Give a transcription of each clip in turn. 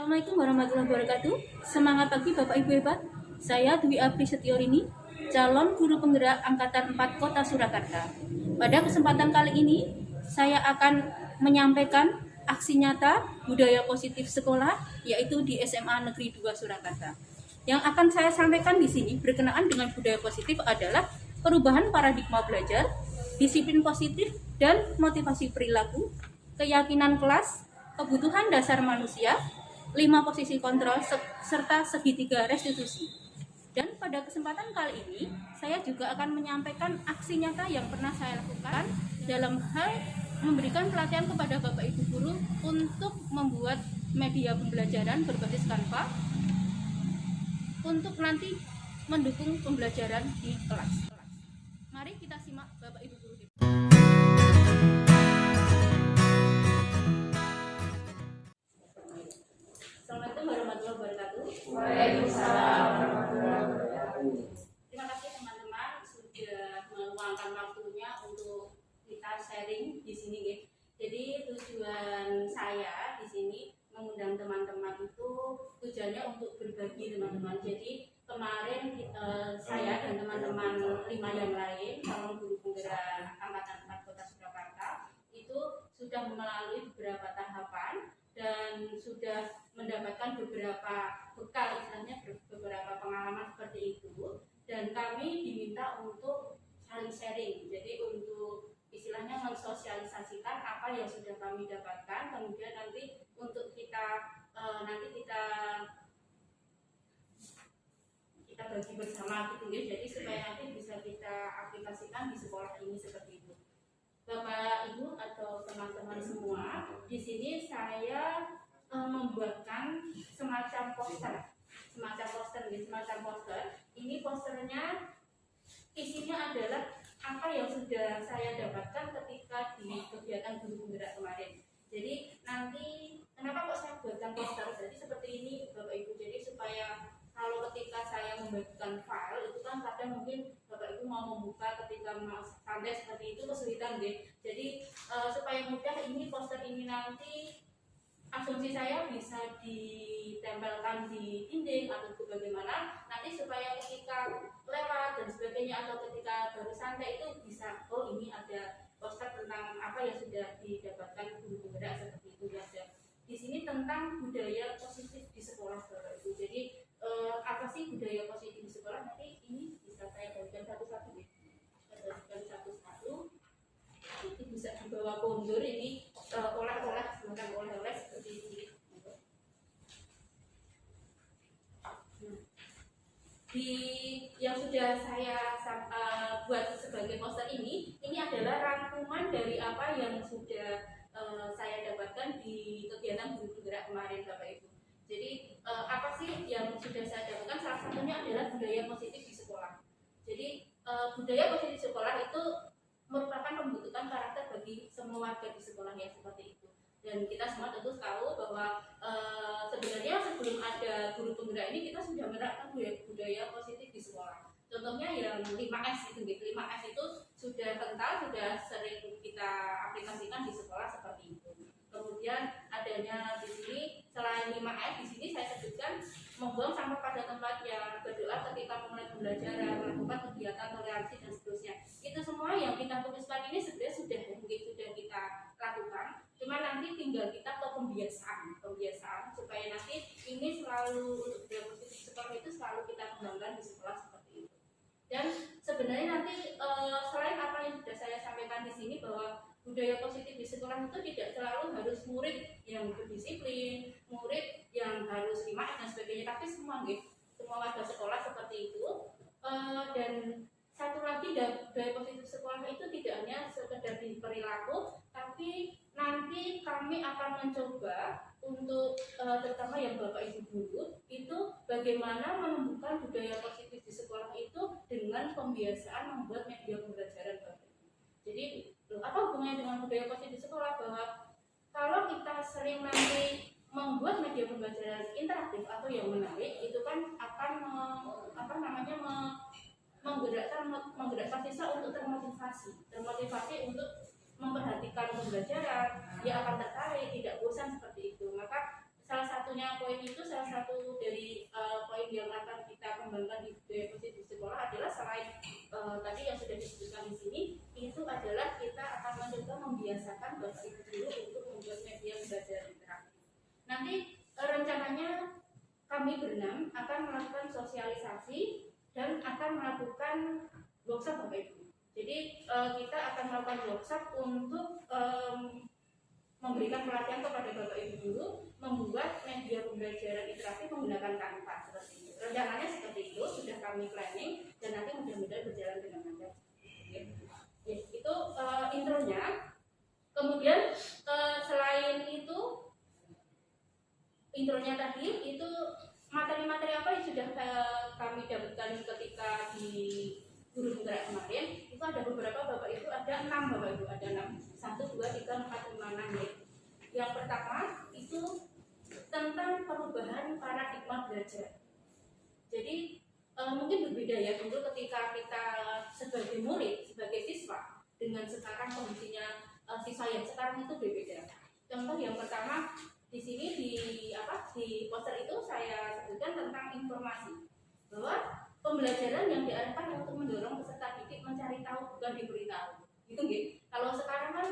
Assalamualaikum warahmatullahi wabarakatuh. Semangat pagi Bapak Ibu hebat. Saya Dwi Apri Setiorini, calon guru penggerak Angkatan 4 Kota Surakarta. Pada kesempatan kali ini, saya akan menyampaikan aksi nyata budaya positif sekolah, yaitu di SMA Negeri 2 Surakarta. Yang akan saya sampaikan di sini berkenaan dengan budaya positif adalah perubahan paradigma belajar, disiplin positif dan motivasi perilaku, keyakinan kelas, kebutuhan dasar manusia, 5 posisi kontrol, serta segitiga restitusi. Dan pada kesempatan kali ini, saya juga akan menyampaikan aksi nyata yang pernah saya lakukan dalam hal memberikan pelatihan kepada Bapak Ibu Guru untuk membuat media pembelajaran berbasis Canva untuk nanti mendukung pembelajaran di kelas. Mari kita simak Bapak Ibu Guru. Assalamualaikum warahmatullahi wabarakatuh. Waalaikumsalam warahmatullahi wabarakatuh. Terima kasih teman-teman sudah meluangkan waktunya untuk kita sharing di sini. Jadi tujuan saya di sini mengundang teman-teman itu tujuannya untuk berbagi teman-teman. Jadi kemarin saya dan teman-teman 5 yang lain calon guru penggerak Angkatan 4 Kota Surakarta itu sudah melalui beberapa tahapan dan sudah mendapatkan beberapa bekal, istilahnya beberapa pengalaman seperti itu, dan kami diminta untuk saling sharing. Jadi untuk istilahnya mensosialisasikan apa yang sudah kami dapatkan, kemudian nanti untuk kita bagi bersama gitu ya. Jadi supaya nanti bisa kita aplikasikan di sekolah ini seperti itu. Bapak Ibu atau teman-teman semua, di sini saya membuatkan semacam poster. Ini posternya isinya adalah apa yang sudah saya dapatkan ketika di kegiatan guru penggerak kemarin. Jadi nanti kenapa kok saya buatkan poster? Jadi seperti ini Bapak Ibu. Jadi supaya kalau ketika saya membagikan file itu kan kadang mungkin Bapak Ibu mau membuka ketika sampai seperti itu kesulitan deh. Jadi supaya mudah ini poster ini nanti asumsi saya bisa ditempelkan di dinding atau bagaimana nanti supaya ketika lewat dan sebagainya atau ketika baru santai itu bisa ini ada poster tentang apa yang sudah didapatkan guru penggerak seperti itu ya. Di sini tentang budaya positif di sekolah Bapak Ibu. Jadi apa sih budaya positif di sekolah? Nanti ini bisa saya bagikan satu-satu ya. Itu bisa dibawa kondur ini oleh-oleh semacam oleh-oleh seperti ini. Di yang sudah saya buat sebagai poster ini adalah rangkuman dari apa yang sudah saya dapatkan di kegiatan guru penggerak kemarin Bapak Ibu. Jadi apa sih yang sudah saya dapatkan? Salah satunya adalah budaya positif di sekolah. Jadi budaya positif di sekolah itu merupakan pembentukan karakter bagi semua warga di sekolah yang seperti itu. Dan kita semua tentu tahu bahwa sebenarnya sebelum ada guru penggerak ini kita sudah menerapkan budaya positif di sekolah. Contohnya yang 5S itu, 5S itu sudah kental, sudah sering kita aplikasikan di sekolah seperti itu. Kemudian adanya di sini selain 5S, di sini saya sebutkan membuang sampah pada tempat yang berdoa ketika memulai pembelajaran, melakukan kegiatan toleransi dan seterusnya. Itu semua yang kita tuliskan ini sebenarnya sudah kita lakukan. Cuma nanti tinggal kita ke pembiasaan supaya nanti ini selalu untuk budaya positif sekolah itu selalu kita kembangkan di sekolah seperti itu. Dan sebenarnya nanti selain apa yang sudah saya sampaikan di sini bahwa budaya positif di sekolah itu tidak selalu harus murid yang berdisiplin, murid yang harus 5S dan sebagainya, tapi semua warga sekolah seperti itu. Dan satu lagi budaya positif sekolah itu tidak hanya sekedar di perilaku, tapi nanti kami akan mencoba untuk terutama yang Bapak Ibu Guru itu bagaimana menumbuhkan budaya positif di sekolah itu dengan pembiasaan membuat media pembelajaran Bapak Ibu. Jadi apa hubungannya dengan budaya positif di sekolah? Bahwa kalau kita sering nanti membuat media pembelajaran interaktif atau yang menarik itu kan akan menggerakkan siswa untuk termotivasi untuk memperhatikan pembelajaran, dia akan tertarik, tidak bosan seperti itu. Maka salah satu satunya poin itu, salah satu dari poin yang akan kita kembangkan di budaya positif sekolah adalah selain tadi yang sudah disebutkan di sini, itu adalah kita akan mencoba membiasakan Bapak Ibu guru untuk membuat media pembelajaran interaktif. Nanti rencananya kami berenam akan melakukan sosialisasi dan akan melakukan workshop Bapak Ibu. Jadi kita akan melakukan workshop untuk memberikan pelatihan kepada Bapak Ibu guru membuat media pembelajaran interaktif menggunakan Canva seperti itu. Rencananya seperti itu, sudah kami planning dan nanti mudah-mudahan berjalan dengan lancar. Ya, itu intronya. Kemudian selain itu intronya tadi itu materi-materi apa yang sudah kami dapatkan ketika di guru penggerak kemarin, itu ada beberapa Bapak Ibu, ada 6 Bapak Ibu, ada 6, 1, 2, 3, 4, 5, 6 ya. Yang pertama itu tentang perubahan paradigma belajar. Jadi mungkin berbeda ya tentu ketika kita sebagai murid, sebagai siswa dengan sekarang kondisinya siswa yang sekarang itu berbeda. Contoh yang pertama di sini di poster itu saya sebutkan tentang informasi bahwa pembelajaran yang diarahkan untuk mendorong peserta didik mencari tahu bukan diberitahu. Gitu nggih. Kalau sekarang kan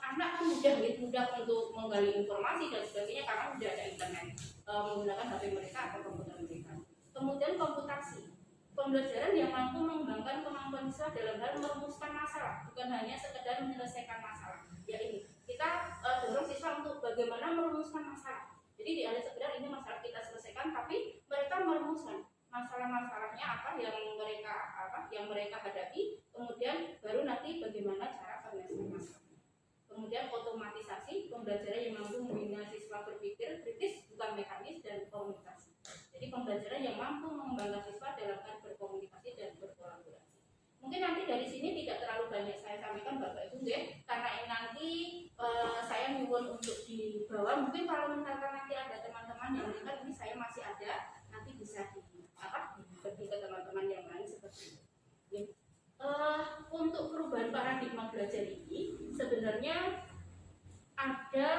anak kan mudah untuk menggali informasi dan sebagainya karena sudah ada internet, menggunakan HP mereka atau komputer mereka. Kemudian komputasi, pembelajaran yang mampu mengembangkan kemampuan siswa dalam hal merumuskan masalah, bukan hanya sekedar menyelesaikan masalah. Ya ini kita dorong siswa untuk bagaimana merumuskan masalah. Jadi tidak sekedar ini masalah kita selesaikan, tapi mereka merumuskan masalah-masalahnya apa yang mereka hadapi, kemudian baru nanti bagaimana cara penyelesaian masalah. Kemudian otomatisasi, pembelajaran yang mampu membina siswa berpikir kritis bukan mekanis dan komunikasi. Jadi pembelajaran yang mampu mengembangkan siswa dalam hal berkomunikasi dan berkolaborasi. Mungkin nanti dari sini tidak terlalu banyak saya sampaikan Bapak Ibu ya, karena ini nanti saya nyuwun untuk di bawah. Mungkin kalau misalkan nanti ada teman-teman yang melihat ini saya masih ada, nanti bisa dibagi ke teman-teman yang lain seperti itu. Ya. Untuk perubahan paradigma belajar ini sebenarnya ada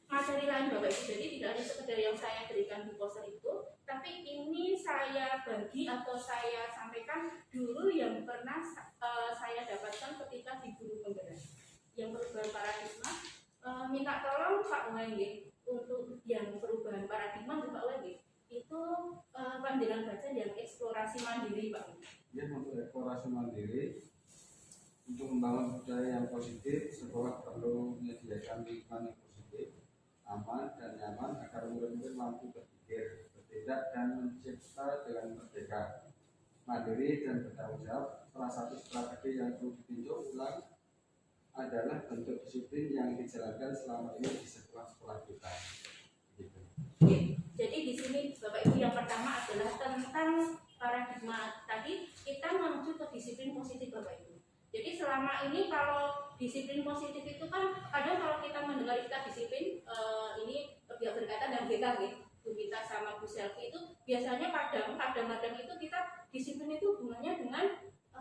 materi lain Bapak Ibu, jadi tidak hanya sekedar yang saya berikan di poster itu, tapi ini saya bagi atau saya sampaikan dulu yang pernah saya dapatkan ketika di guru penggerak yang perubahan paradigma. Minta tolong Pak Wengi untuk yang perubahan paradigma Pak Wengi itu panduan baca yang eksplorasi mandiri Pak. Ya, untuk eksplorasi mandiri untuk membangun budaya yang positif, sekolah perlu menyediakan lingkungan yang positif, aman dan nyaman agar murid-murid mampu berpikir, bertindak dan mencipta dengan merdeka, mandiri dan bertanggung jawab. Salah satu strategi yang perlu ditinjau ulang adalah bentuk disiplin yang dijalankan selama ini di sekolah-sekolah kita. Gitu. Jadi di sini Bapak Ibu yang pertama adalah tentang paradigma tadi, kita menuju ke disiplin positif Bapak Ibu. Jadi selama ini kalau disiplin positif itu kan kadang kalau kita mendengar istilah disiplin ini yang berkaitan dengan kita Bu Gita sama Bu Selvi itu biasanya kadang-kadang itu kita disiplin itu hubungannya dengan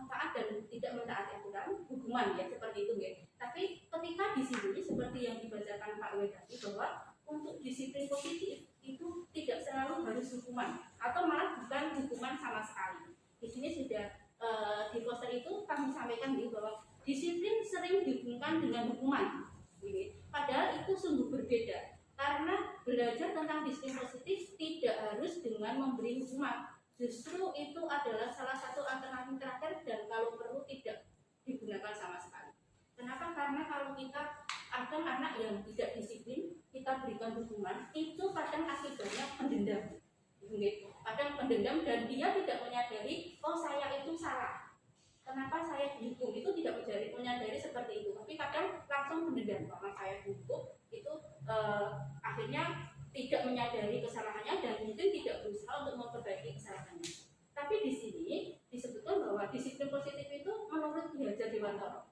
taat dan tidak mentaati aturan, hukuman ya seperti itu ya. Tapi ketika di sini seperti yang dibacakan Pak Wei tadi bahwa untuk disiplin positif itu tidak selalu harus hukuman atau malah bukan hukuman sama sekali. Di sini sudah di poster itu kami sampaikan bahwa disiplin sering dihubungkan dengan hukuman. Padahal itu sungguh berbeda karena belajar tentang disiplin positif tidak harus dengan memberi hukuman. Justru itu adalah salah satu alternatif terakhir dan kalau perlu tidak digunakan sama sekali. Kenapa? Karena kalau kita ada anak yang tidak disiplin, kita berikan hukuman, itu kadang akibatnya pendendam. Kadang pendendam dan dia tidak menyadari, oh saya itu salah. Kenapa saya dihukum? Itu tidak menyadari seperti itu. Tapi kadang langsung pendendam karena saya dihukum, itu akhirnya tidak menyadari kesalahannya dan mungkin tidak berusaha untuk memperbaiki kesalahannya. Tapi di sini disebutkan bahwa disiplin positif itu menurut Ki Hajar Dewantara,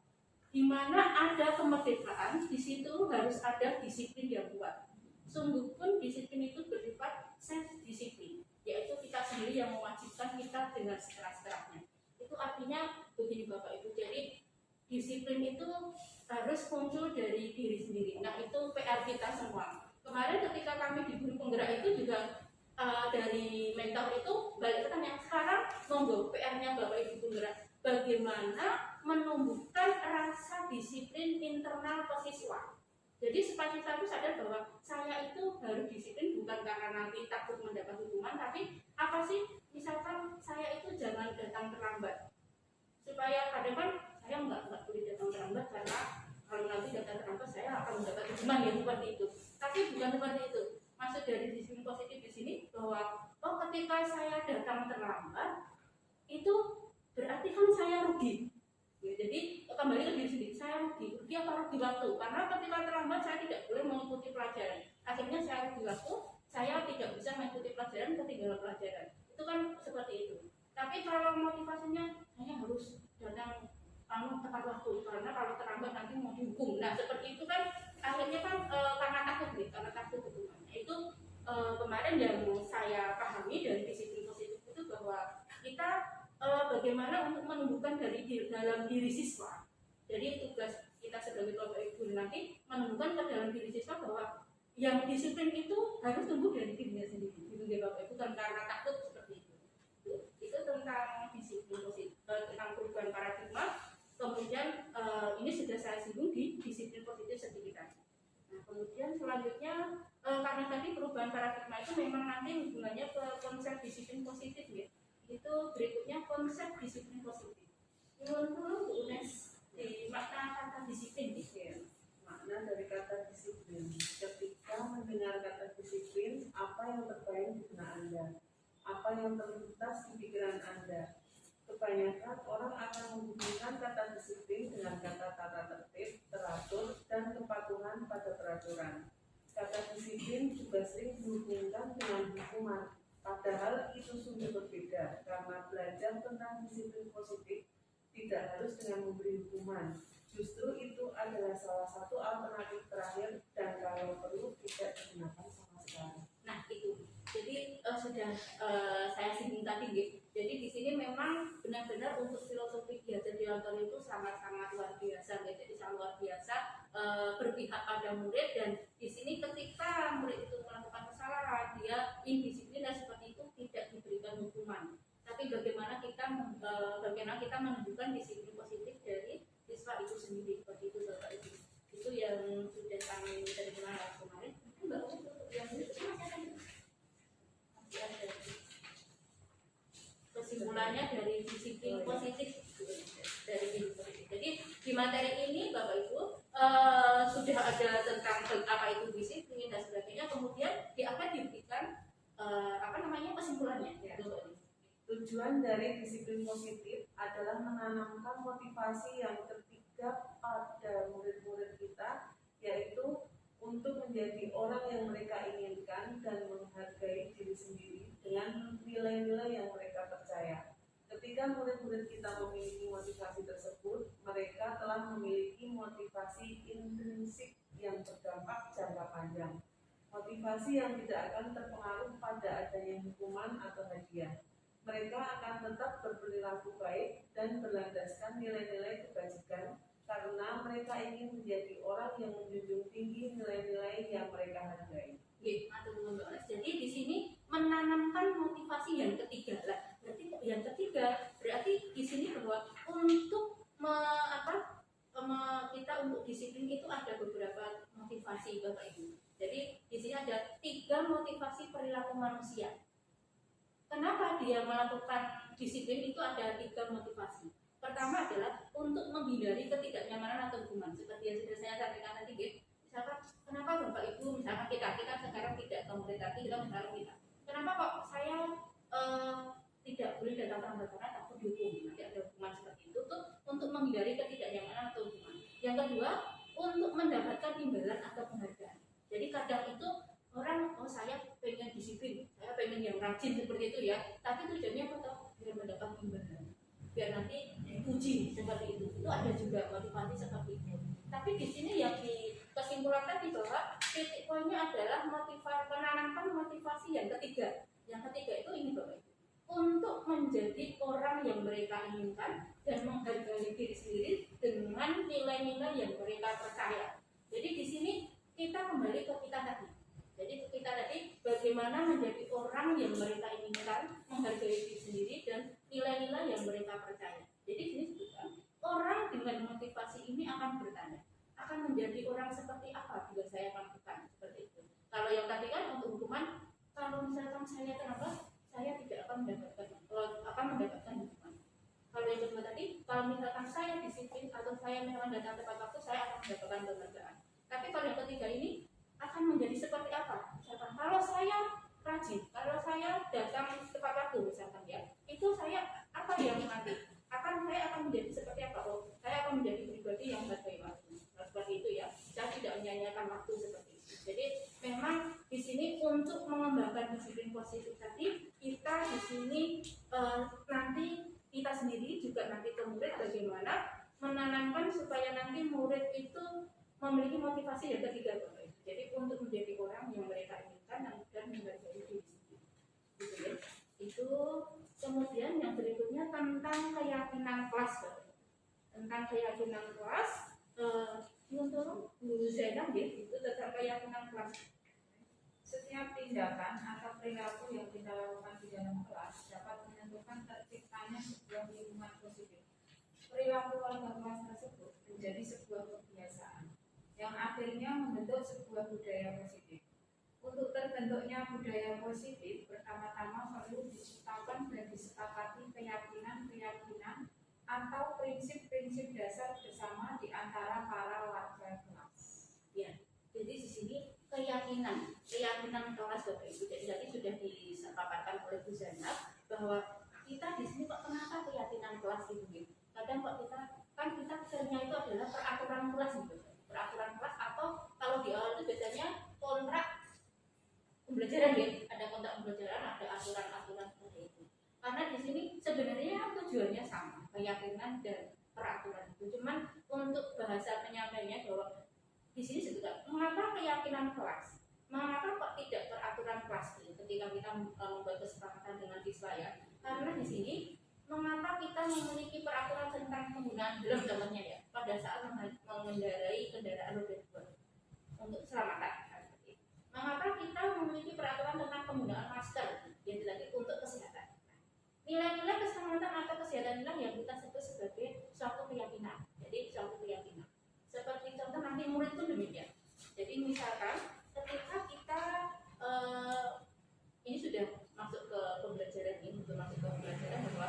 di mana ada kemerdekaan, di situ harus ada disiplin yang kuat. Sungguh pun disiplin itu bersifat self disiplin, yaitu kita sendiri yang mewajibkan kita dengan sekeras-kerasnya. Itu artinya begini Bapak Ibu, jadi disiplin itu harus muncul dari diri sendiri. Nah itu PR kita semua. kemarin ketika kami di guru penggerak itu juga dari mentor itu balik ke tanya, sekarang monggo PR-nya Bapak Ibu penggerak, bagaimana menumbuhkan rasa disiplin internal ke siswa. Jadi supaya kita itu sadar bahwa saya itu harus disiplin bukan karena nanti takut mendapat hukuman, tapi apa sih, misalkan saya itu jangan datang terlambat, supaya kadang kan saya nggak boleh datang terlambat karena kalau nanti datang terlambat saya akan mendapat hukuman, ya seperti itu. Tapi bukan seperti itu. Maksud dari disiplin positif di sini bahwa ketika saya datang terlambat itu berarti kan saya rugi. Ya, jadi kembali ke diri sendiri, saya rugi apa rugi waktu? Karena ketika terlambat saya tidak boleh mengikuti pelajaran. Akhirnya saya rugi waktu, saya tidak bisa mengikuti pelajaran, ketinggalan pelajaran. Itu kan seperti itu. Tapi kalau motivasinya saya harus datang tepat waktu, karena kalau terlambat nanti mau dihukum. Nah seperti itu kan akhirnya kan karena takut nih, karena takut hukuman. Itu kemarin yang saya pahami dari disiplin positif itu bahwa kita bagaimana untuk menumbuhkan dari dalam diri siswa. Jadi tugas kita sebagai bapak ibu nanti menumbuhkan ke dalam diri siswa bahwa yang disiplin itu harus tumbuh dari dirinya sendiri. Itu dia bapak ibu, kan karena takut seperti itu. Itu tentang disiplin positif, tentang perubahan paradigma. Kemudian ini sudah saya singgung di disiplin positif sertifikat. Nah kemudian selanjutnya karena tadi perubahan paradigma itu memang nanti hubungannya ke konsep disiplin positif ya. Itu berikutnya konsep disiplin positif. Menurut Bu Unes di makna kata disiplin ya. Makna dari kata disiplin. Ketika mendengar kata disiplin, apa yang terbayang di benak Anda? Apa yang terlintas di pikiran Anda? Kebanyakan orang akan menghubungkan kata disiplin dengan kata tata tertib, teratur, dan kepatuhan pada peraturan. Kata disiplin juga sering dihubungkan dengan hukuman. Padahal itu sungguh berbeda, karena belajar tentang disiplin positif tidak harus dengan memberi hukuman. Justru itu adalah salah satu alternatif terakhir dan kalau perlu tidak digunakan sama sekali. Nah itu, jadi sudah saya singgung tadi ya. Jadi di sini memang benar-benar untuk filosofi belajar di kantor itu sangat-sangat luar biasa ya. Jadi sangat luar biasa berpihak pada murid, dan di sini ketika murid itu melakukan kesalahan, dia indisiplin dan seperti itu tidak diberikan hukuman. Tapi bagaimana kita menunjukkan disiplin positif dari siswa itu sendiri, seperti itu Bapak Ibu. Itu yang sudah kami terima kemarin. Mbak untuk yang ini masih ada kesimpulannya dari disiplin positif dari diri positif. Jadi di materi ini Bapak Ibu sudah ada tentang apa itu disiplin dan sebagainya. Kemudian akan diberikan kesimpulannya. Ya. Tujuan dari disiplin positif adalah menanamkan motivasi yang ketiga pada murid-murid kita, yaitu untuk menjadi orang yang mereka inginkan dan menghargai diri sendiri dengan nilai-nilai yang mereka percaya. Ketika murid-murid kita memiliki motivasi tersebut, mereka telah memiliki motivasi intrinsik yang berdampak jangka panjang. Motivasi yang tidak akan terpengaruh pada adanya hukuman atau hadiah. Mereka akan tetap berperilaku baik dan berlandaskan nilai-nilai kebajikan karena mereka ingin menjadi orang yang menjunjung tinggi nilai-nilai yang mereka hargai. Jadi di sini menanamkan motivasi yang ketiga lah. Berarti di sini bahwa untuk kita untuk disiplin itu ada beberapa motivasi Bapak Ibu. Jadi di sini ada 3 motivasi perilaku manusia. Kenapa dia melakukan disiplin itu ada 3 motivasi. Pertama adalah untuk menghindari ketidaknyamanan atau hukuman. Seperti yang sudah saya sampaikan tadi, misalkan kenapa Bapak Ibu, misalkan kita sekarang tidak komunitas, kenapa kok saya tidak boleh datang terlambat karena takut dihukum, nanti ada hukuman seperti itu tuh untuk menghindari ketidaknyamanan atau hukuman. Yang kedua, untuk mendapatkan imbalan atau penghargaan. Jadi kadang itu orang, saya pengen disiplin, saya pengen yang rajin seperti itu ya, tapi tujuannya apa toh? Biar mendapat imbalan, biar nanti dipuji seperti itu. Itu ada juga motivasi seperti itu. Tapi di sini yang di kesimpulan tadi bahwa titik poinnya adalah menanamkan motivasi yang ketiga. Yang ketiga itu ini Bapak Ibu, untuk menjadi orang yang mereka inginkan dan menghargai diri sendiri dengan nilai-nilai yang mereka percaya. Jadi di sini kita kembali ke kita tadi. Jadi kita tadi bagaimana menjadi orang yang mereka inginkan, menghargai diri sendiri dan nilai-nilai yang mereka percaya. Jadi ini disebutkan orang dengan motivasi ini akan bertanya, akan menjadi orang seperti apa bila saya lakukan seperti itu. Kalau yang tadi kan untuk hukuman, kalau misalkan saya kenapa, saya tidak akan mendapatkan hukuman. Kalau yang kedua tadi, kalau misalkan saya disiplin atau saya memang datang tepat waktu, saya akan mendapatkan penghargaan. Tapi kalau yang ketiga ini akan menjadi seperti apa? Misalkan kalau saya rajin, kalau saya datang tepat waktu misalkan ya, itu saya apa yang nanti saya akan menjadi seperti apa? Oh, saya akan menjadi pribadi yang menghargai waktu. Nah, seperti itu ya. Saya tidak menyanyiakan waktu seperti itu. Jadi memang di sini untuk mengembangkan disiplin positif tadi, kita di sini nanti kita sendiri juga nanti ke murid bagaimana menanamkan supaya nanti murid itu memiliki motivasi yang ketiga. Jadi untuk menjadi orang yang mereka inginkan dan menghargai diri sendiri. Gitu ya. Itu kemudian yang berikutnya tentang keyakinan kelas. Tentang keyakinan kelas, untuk guru Zainab itu tentang keyakinan kelas. Setiap tindakan atau perilaku yang kita lakukan di dalam kelas dapat menentukan terciptanya sebuah lingkungan positif. Perilaku warga kelas tersebut menjadi sebuah kebiasaan yang akhirnya membentuk sebuah budaya positif. Untuk terbentuknya budaya positif, pertama-tama perlu diciptakan dan disepakati keyakinan-keyakinan atau prinsip-prinsip dasar bersama di antara para warga kelas. Ya, jadi di sini keyakinan kelas Bapak Ibu. Jadi tadi sudah disampaikan oleh Bu Zainab bahwa kita di sini kok kenapa keyakinan kelas itu? Kadang kok kita seringnya itu adalah peraturan kelas gitu. Peraturan kelas atau kalau di awal itu biasanya kontrak pembelajaran ya, ada kontrak pembelajaran, ada aturan-aturan seperti itu. Karena di sini sebenarnya tujuannya sama, keyakinan dan peraturan itu. Cuman untuk bahasa penyampaiannya bahwa di sini sebutkan mengapa keyakinan kelas, mengapa kok tidak peraturan kelas ketika kita membuat kesepakatan dengan siswa ya. Karena di sini mengapa kita memiliki peraturan tentang penggunaan helm contohnya ya pada saat mengendarai kendaraan roda 2 untuk keselamatan. Mengapa kita memiliki peraturan tentang penggunaan masker yang lagi untuk kesehatan. Nilai-nilai keselamatan atau kesehatan inilah yang kita sebut sebagai suatu keyakinan. Jadi suatu keyakinan. Seperti contoh nanti murid itu demikian. Jadi misalkan ketika kita ini sudah masuk ke pembelajaran ini, untuk masuk ke pembelajaran bahwa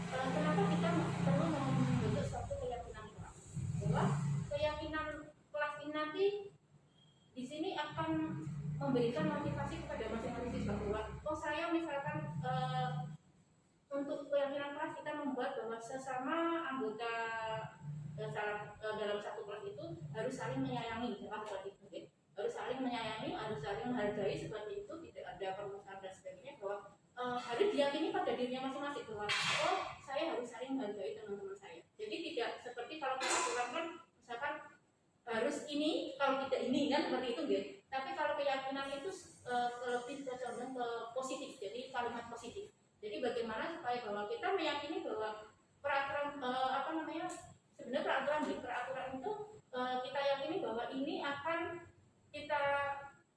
kenapa kita perlu membentuk suatu keyakinan kelas. Bahwa keyakinan kelas ini nanti di sini akan memberikan motivasi kepada masing-masing siswa bahwa oh saya misalkan untuk keyakinan kelas kita membuat bahwa sesama anggota dalam satu kelas itu harus saling menyayangi, seperti itu, harus saling menyayangi, harus saling menghargai seperti itu, tidak ada permusuhan dan sebagainya, bahwa harus diyakini pada dirinya masing-masing bahwa oh saya harus saling menghargai teman-teman saya. Jadi tidak seperti kalau peraturan kan misalkan harus ini, kalau tidak ini kan seperti itu gitu. Tapi kalau keyakinan itu lebih condong ke positif, jadi kalimat positif. Jadi bagaimana supaya bahwa kita meyakini bahwa peraturan sebenarnya peraturan itu kita yakini bahwa ini akan kita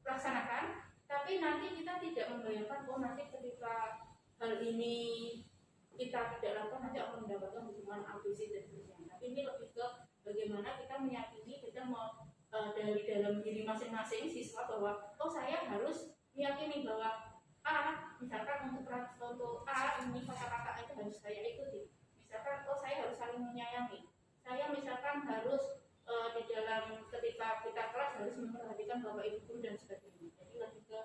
laksanakan, tapi nanti kita tidak membayangkan oh nanti ketika hal ini kita tidak lakukan nanti akan mendapatkan hukuman ABC dan sebagainya. Tapi ini lebih ke bagaimana kita meyakini kita dari dalam diri masing-masing siswa bahwa oh saya harus meyakini bahwa misalkan untuk ini kata-kata itu harus saya ikuti. Misalkan oh saya harus saling menyayangi. Saya misalkan harus di dalam ketika kita kelas harus memperhatikan bapak ibu dan sebagainya. Jadi lebih ke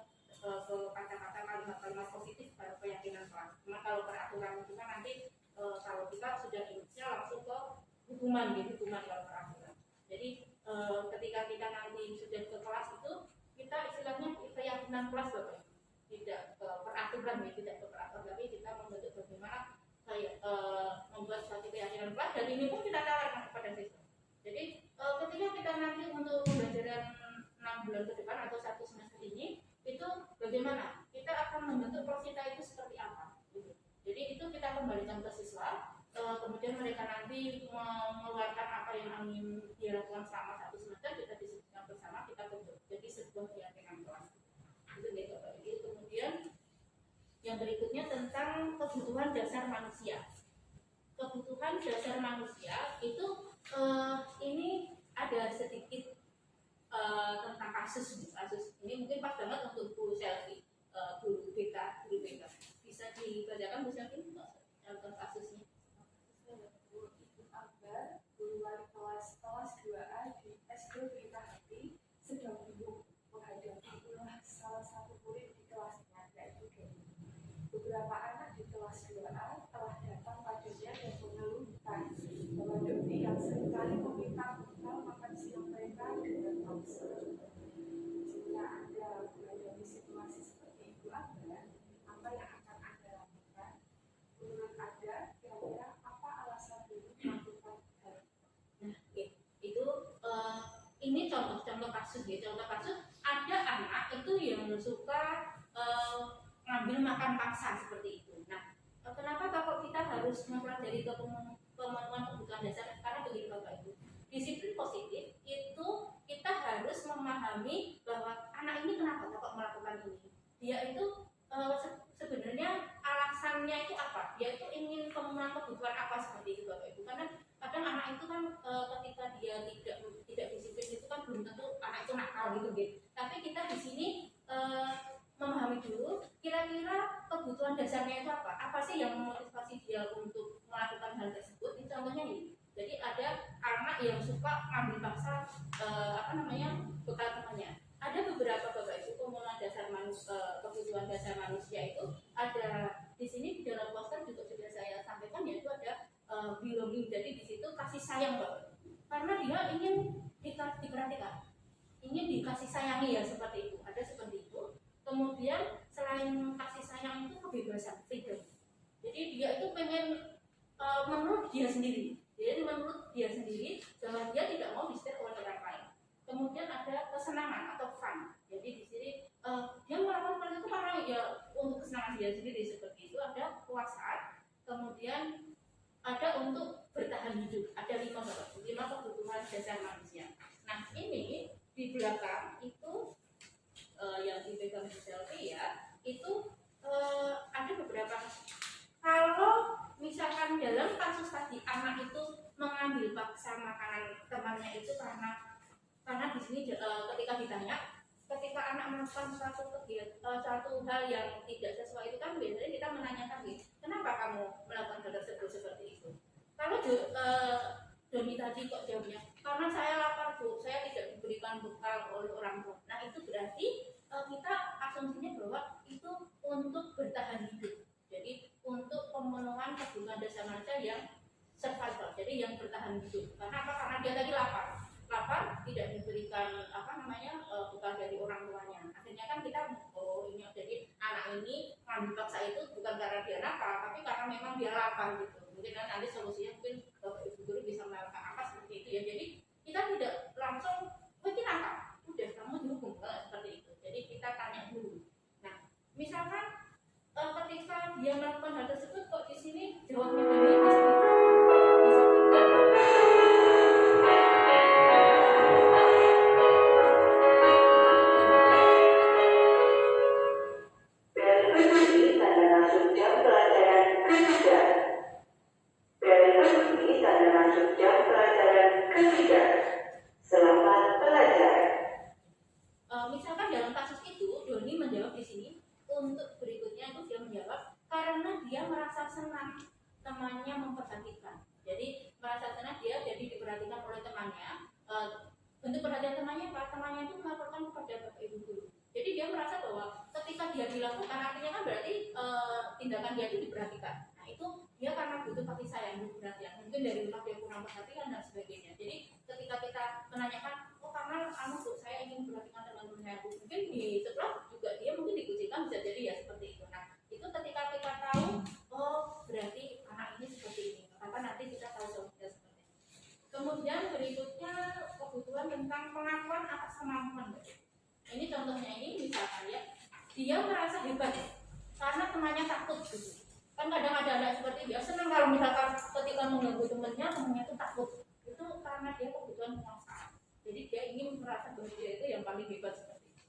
kata-kata kalimat-kalimat positif pada keyakinan kelas. Cuma kalau peraturan itu kan nanti kalau kita sudah ingatnya langsung ke hukuman kalau peraturan. Jadi ketika kita nanti sudah ke kelas itu kita istilahnya keyakinan kelas bapak ibu. Tidak ke peraturan tidak ke peraturan, tapi kita membentuk bagaimana membuat suatu keyakinan kelas dan ini pun kita tawarkan kepada siswa. Jadi ketika kita nanti untuk pembelajaran 6 bulan ke depan atau 1 semester ini itu bagaimana kita akan membentuk kelas kita itu seperti apa gitu. Jadi itu kita kembalikan ke siswa, kemudian mereka nanti mengeluarkan apa yang ingin dia lakukan selama 1 semester, kita diskusikan bersama, kita bentuk jadi sebuah keyakinan kelas. Yang berikutnya tentang kebutuhan dasar manusia. Kebutuhan dasar manusia itu ini ada sedikit tentang kasus ini mungkin pas banget untuk Bu Selvi, guru BK bisa dibacakan Bu Selvi tentang kasusnya. Ibu Akbar, guru wali kelas 2A di SD Berita Hati, sedang bingung menghadapi ulah salah satu murid di kelasnya, yaitu Doni. Beberapa anak di kelas 2A telah datang padanya dan mengeluhkan bahwa Doni yang seringkali meminta bekal makan siang mereka dengan paksa. Jika Anda berada di situasi seperti Ibu Akbar, apa yang akan Anda lakukan? Menurut Anda, kira-kira apa alasan Doni melakukan hal Nah, itu ini contoh kasus ya. Contoh kasus ada anak itu yang suka ngambil makan paksa seperti itu. Nah, kenapa kok kita harus mempelajari pemenuhan kebutuhan dasar? Karena begini Bapak Ibu, disiplin positif itu kita harus memahami bahwa anak ini kenapa kok melakukan ini. Dia itu sebenarnya alasannya itu apa? Dia itu ingin pemenuhan kebutuhan apa seperti itu Bapak Ibu. Karena kadang anak itu kan ketika dia tidak disiplin itu kan belum tentu anak itu nakal gitu. Tapi kita di sini memahami dulu kira-kira kebutuhan dasarnya itu apa sih yang memotivasi dia untuk melakukan hal tersebut. Ini contohnya nih, jadi ada anak yang suka ngambil paksa bekal temannya. Ada beberapa Bapak Ibu pemenuhan dasar kebutuhan dasar manusia itu ada di sini di dalam poster juga sudah saya sampaikan, yaitu ada belonging. Jadi di situ kasih sayang Bapak, karena dia ingin diperhatikan, ingin dikasih sayangi ya, seperti itu. Ada seperti itu. Kemudian selain kasih sayang itu kebebasan, freedom. Jadi dia itu pengen menurut dia sendiri. Jadi menurut dia sendiri bahwa dia tidak mau disetir oleh orang lain. Kemudian ada kesenangan atau fun. Jadi di sini dia melakukan hal itu karena ya untuk kesenangan dia sendiri seperti itu. Ada puasa. Kemudian ada untuk bertahan hidup. Ada 5 kebutuhan dasar manusia. Nah ini di belakang itu yang dipegang di selfie ya, itu ada beberapa. Kalau misalkan dalam kasus tadi anak itu mengambil paksa makanan temannya itu karena di sini ketika ditanya, ketika anak melakukan suatu hal yang tidak sesuai itu kan biasanya kita menanyakan gitu, kenapa kamu melakukan hal tersebut seperti itu. Kalau Doni tadi kok jawabnya, karena saya lapar Bu, saya tidak diberikan bekal oleh orang tua. Nah itu berarti kita asumsinya bahwa itu untuk bertahan hidup. Jadi untuk pemenuhan kebutuhan dasar manusia yang survival, jadi yang bertahan hidup. Karena apa? Karena dia tadi lapar, tidak diberikan bekal dari orang tuanya. Akhirnya kan kita ini jadi anak ini ngambil paksa itu bukan karena dia nakal, tapi karena memang dia lapar gitu. Mungkin nanti solusinya mungkin Bapak Ibu guru bisa melakukan apa seperti itu ya. Jadi kita tidak langsung mungkin nakal, udah kamu dihukum seperti itu. Jadi kita tanya dulu. Nah, misalkan ketika dia melakukan hal tersebut kok di sini jawabnya dari misalkan dalam kasus itu Doni menjawab di sini, untuk berikutnya itu dia menjawab karena dia merasa senang temannya memperhatikan. Jadi merasa senang dia jadi diperhatikan oleh temannya. Bentuk perhatian temannya apa? Temannya itu melaporkan kepada Bapak Ibu guru. Jadi dia merasa bahwa ketika dia dilakukan artinya kan berarti tindakan dia itu diperhatikan. Nah itu dia karena butuh kasih sayang, butuh perhatian. Mungkin dari rumah dia kurang perhatian dan sebagainya. Jadi ketika kita menanyakan, karena saya ingin perhatikan teman-teman saya, mungkin di sekolah juga dia mungkin dikucilkan, bisa jadi ya seperti itu. Nah itu ketika kita tahu, berarti anak ini seperti ini, maka nanti kita tahu solusinya seperti ini. Kemudian berikutnya kebutuhan tentang pengakuan atas kemampuan. Ini contohnya ini misalkan ya, dia merasa hebat karena temannya takut gitu. Kan kadang ada anak seperti dia senang kalau misalkan ketika mengganggu temannya itu takut. Itu karena dia kebutuhan pengakuan. Jadi dia ingin merasa bahwa dia itu yang paling hebat seperti itu.